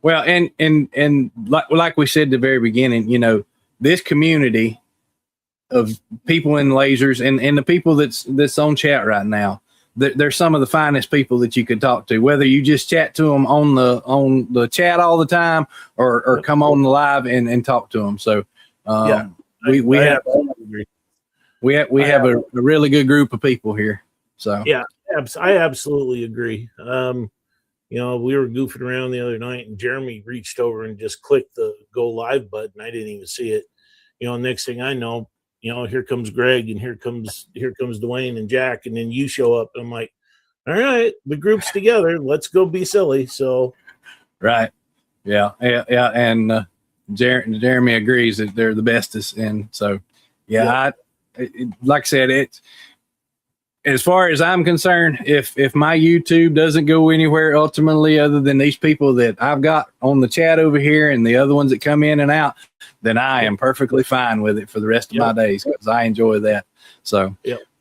Well, and like we said at the very beginning, you know, this community of people in lasers and the people that's on chat right now, they're some of the finest people that you could talk to, whether you just chat to them on the chat all the time or come on the live and talk to them. So we have a really good group of people here. So yeah, I absolutely agree. You know, we were goofing around the other night, and Jeremy reached over and just clicked the go live button. I didn't even see it. You know, next thing I know, you know, here comes Greg, and here comes Dwayne and Jack, and then you show up, and I'm like, all right, the group's together. Let's go be silly. So, right, yeah, and Jeremy agrees that they're the bestest, and so like I said, it's. As far as I'm concerned, if my YouTube doesn't go anywhere ultimately other than these people that I've got on the chat over here and the other ones that come in and out, then I am perfectly fine with it for the rest of my days because I enjoy that. So,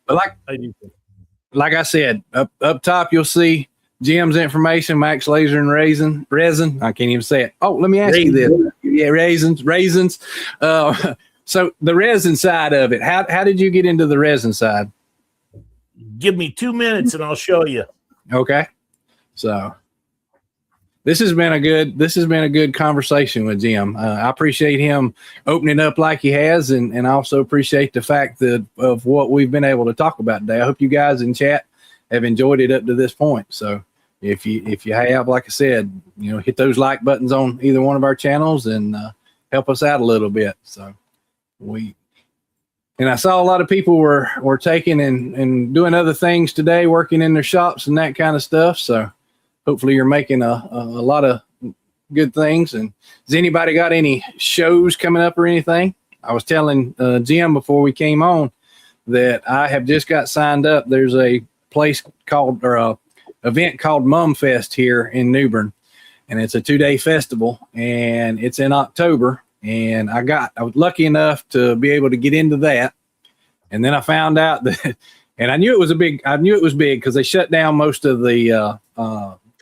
but like I said, up top you'll see Jim's information, Max Laser and resin. I can't even say it. Oh, let me ask you this. Yeah, raisins. So the resin side of it, how did you get into the resin side? Give me 2 minutes and I'll show you. Okay. So this has been a good conversation with Jim. I appreciate him opening up like he has, and I also appreciate the fact of what we've been able to talk about today. I hope you guys in chat have enjoyed it up to this point. So if you have, like I said, you know, hit those like buttons on either one of our channels and help us out a little bit. So and I saw a lot of people were taking and doing other things today, working in their shops and that kind of stuff. So hopefully you're making a lot of good things. And has anybody got any shows coming up or anything? I was telling Jim before we came on that I have just got signed up. There's a place event called Mum Fest here in New Bern, and it's a 2-day festival, and it's in October. And I was lucky enough to be able to get into that. And then I found out that, and I knew it was big because they shut down most of the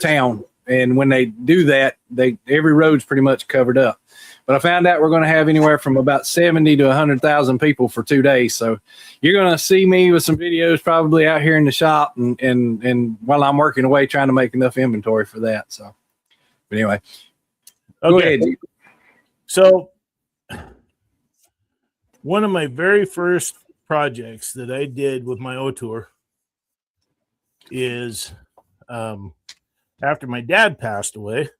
town. And when they do that, every road's pretty much covered up. But I found out we're going to have anywhere from about 70 to 100,000 people for 2 days. So you're going to see me with some videos probably out here in the shop and while I'm working away trying to make enough inventory for that. So, but anyway, go ahead. So one of my very first projects that I did with my O-Tour is after my dad passed away,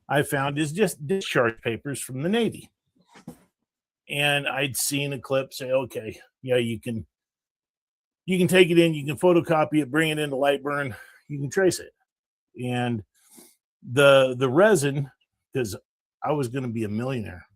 I found his just discharge papers from the Navy. And I'd seen a clip say, okay, yeah, you can take it in, you can photocopy it, bring it into Lightburn, you can trace it. And the resin, because I was going to be a millionaire.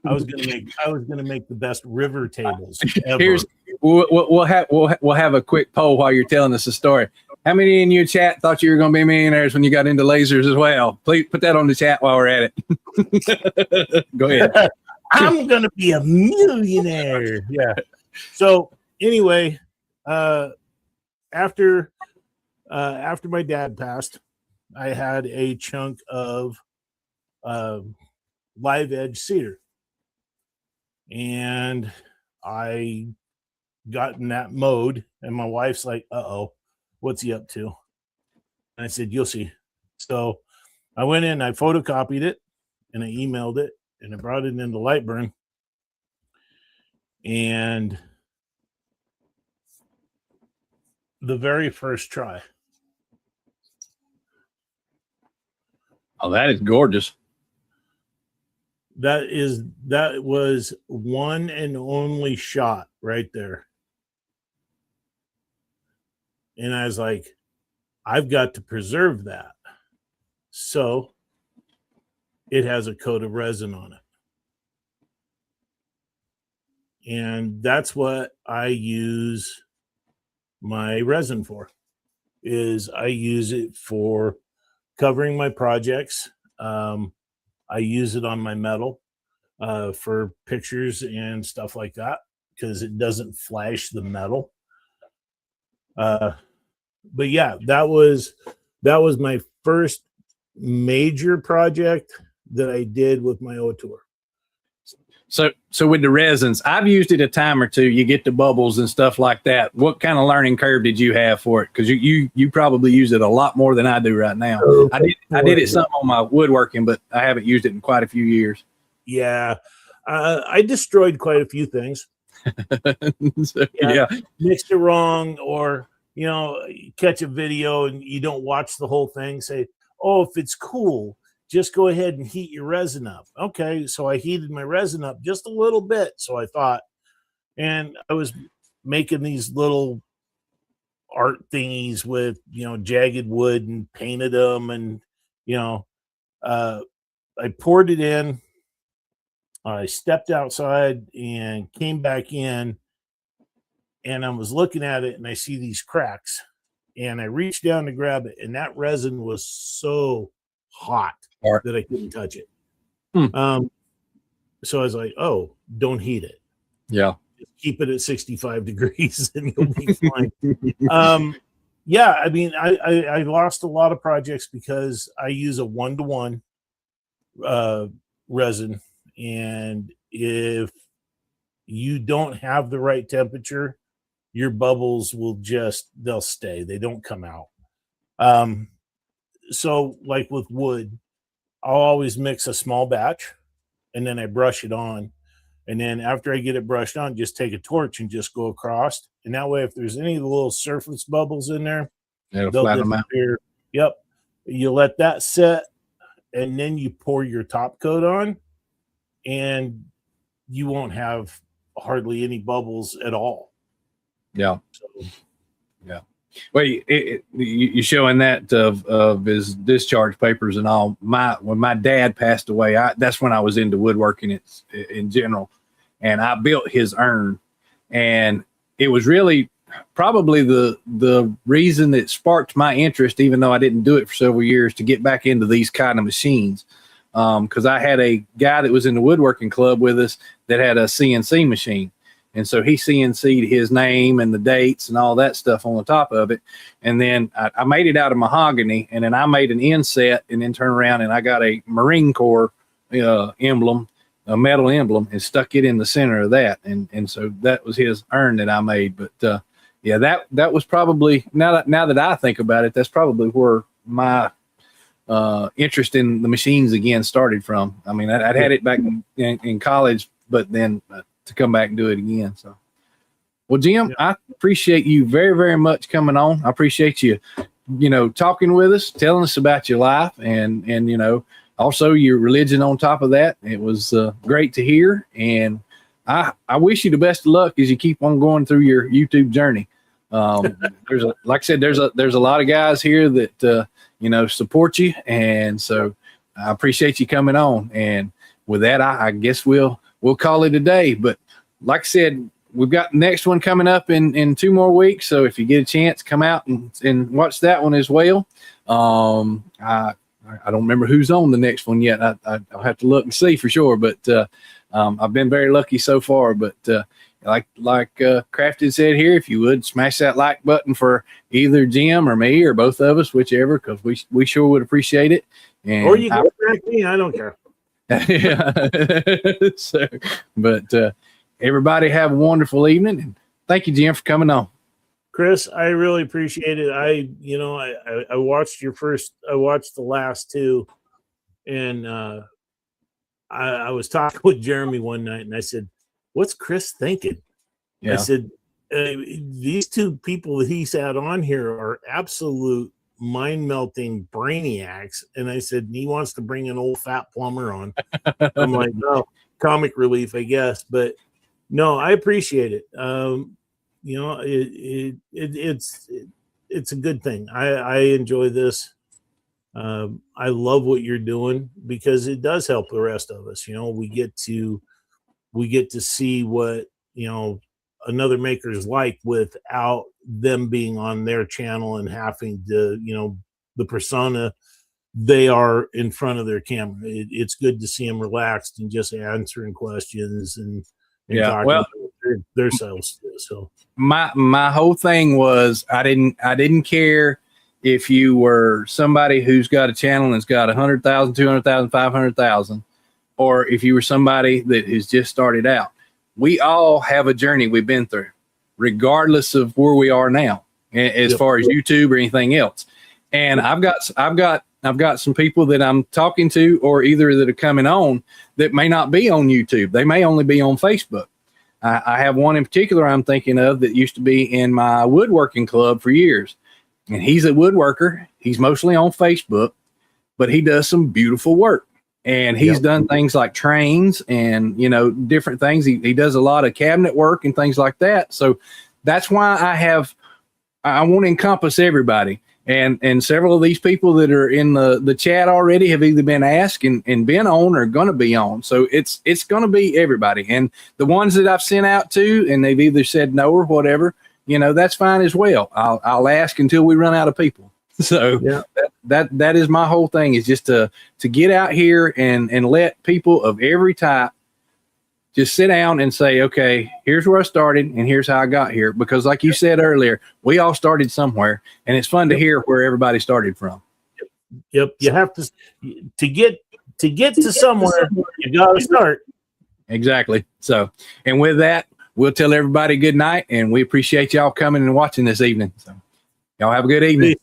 I was going to make the best river tables ever. We'll have a quick poll while you're telling us the story. How many in your chat thought you were going to be millionaires when you got into lasers as well? Please put that on the chat while we're at it. Go ahead. I'm going to be a millionaire. Yeah. So anyway, after my dad passed, I had a chunk of live edge cedar, and I got in that mode, and my wife's like, uh-oh, what's he up to? And I said, you'll see. So I went in, I photocopied it, and I emailed it, and I brought it into Lightburn, and the very first try. Oh, that is gorgeous. That was one and only shot right there. And I was like, I've got to preserve that. So it has a coat of resin on it. And that's what I use my resin for, is I use it for covering my projects. I use it on my metal for pictures and stuff like that because it doesn't flash the metal. But yeah, that was my first major project that I did with my O-Tour. So with the resins, I've used it a time or two. You get the bubbles and stuff like that. What kind of learning curve did you have for it? Because you probably use it a lot more than I do right now. I did it some on my woodworking, but I haven't used it in quite a few years. Yeah. I destroyed quite a few things. So, yeah. Mixed it wrong, or you catch a video and you don't watch the whole thing. Say, oh, if it's cool, just go ahead and heat your resin up. Okay, so I heated my resin up just a little bit, so I thought, and I was making these little art thingies with jagged wood and painted them, and I poured it in. I stepped outside and came back in, and I was looking at it, and I see these cracks, and I reached down to grab it, and that resin was so hot that I couldn't touch it. So I was like, oh, don't heat it. Yeah. Just keep it at 65 degrees and you'll be fine. Yeah, I mean, I lost a lot of projects because I use a 1-to-1 resin. And if you don't have the right temperature, your bubbles they'll stay. They don't come out. So like with wood, I'll always mix a small batch and then I brush it on. And then after I get it brushed on, just take a torch and just go across. And that way, if there's any of the little surface bubbles in there, they'll flatten them out. Yep. You let that set, and then you pour your top coat on, and you won't have hardly any bubbles at all. Yeah. So, yeah. Well, you're showing that of his discharge papers and all. When my dad passed away, that's when I was into woodworking in general, and I built his urn, and it was really probably the reason that sparked my interest, even though I didn't do it for several years, to get back into these kind of machines. Because I had a guy that was in the woodworking club with us that had a CNC machine. And so he CNC'd his name and the dates and all that stuff on the top of it. And then I made it out of mahogany, and then I made an inset, and then turned around and I got a Marine Corps emblem, a metal emblem, and stuck it in the center of that. And so that was his urn that I made. But yeah, that was probably, now that I think about it, that's probably where my interest in the machines again started from. I mean, I'd had it back in college, but then to come back and do it again. So, well, Jim, I appreciate you very, very much coming on. I appreciate you, talking with us, telling us about your life, and also your religion on top of that. It was great to hear, and I wish you the best of luck as you keep on going through your YouTube journey. Like I said, there's a lot of guys here that support you, and so I appreciate you coming on. And with that, I guess we'll call it a day. But like I said, we've got the next one coming up in 2 more weeks. So if you get a chance, come out and watch that one as well. I don't remember who's on the next one yet. I'll have to look and see for sure. But I've been very lucky so far. But like Crafted said here, if you would smash that like button for either Jim or me or both of us, whichever, because we sure would appreciate it. And or you can crack me. I don't care. Yeah. So, but everybody have a wonderful evening, and thank you, Jim, for coming on. Chris, I really appreciate it. I watched I watched the last 2, and I was talking with Jeremy one night, and I said, "What's Chris thinking?" Yeah. I said, "These 2 people that he's had on here are absolute mind-melting brainiacs." And I said, he wants to bring an old fat plumber on. I'm like, no, comic relief, I guess. But no, I appreciate it. It's a good thing. I enjoy this. I love what you're doing because it does help the rest of us. We get to see what another maker's like without them being on their channel and having to the persona they are in front of their camera. It's good to see them relaxed and just answering questions and talking about their selves. So my whole thing was I didn't care if you were somebody who's got a channel and has got 100,000, 200,000, 500,000. or if you were somebody that has just started out, we all have a journey we've been through, regardless of where we are now, as far as YouTube or anything else. And I've got some people that I'm talking to, or either that are coming on, that may not be on YouTube. They may only be on Facebook. I have one in particular I'm thinking of that used to be in my woodworking club for years. And he's a woodworker. He's mostly on Facebook, but he does some beautiful work. And he's done things like trains and, different things. He does a lot of cabinet work and things like that. So that's why I want to encompass everybody. And several of these people that are in the chat already have either been asked and been on or going to be on. So it's going to be everybody. And the ones that I've sent out to, and they've either said no or whatever, that's fine as well. I'll ask until we run out of people. So that is my whole thing, is just to get out here and let people of every type just sit down and say, okay, here's where I started and here's how I got here. Because like you said earlier, we all started somewhere, and it's fun to hear where everybody started from. Yep. You have to get to somewhere, you got to start. Exactly. So, and with that, we'll tell everybody good night, and we appreciate y'all coming and watching this evening. So y'all have a good evening. Peace.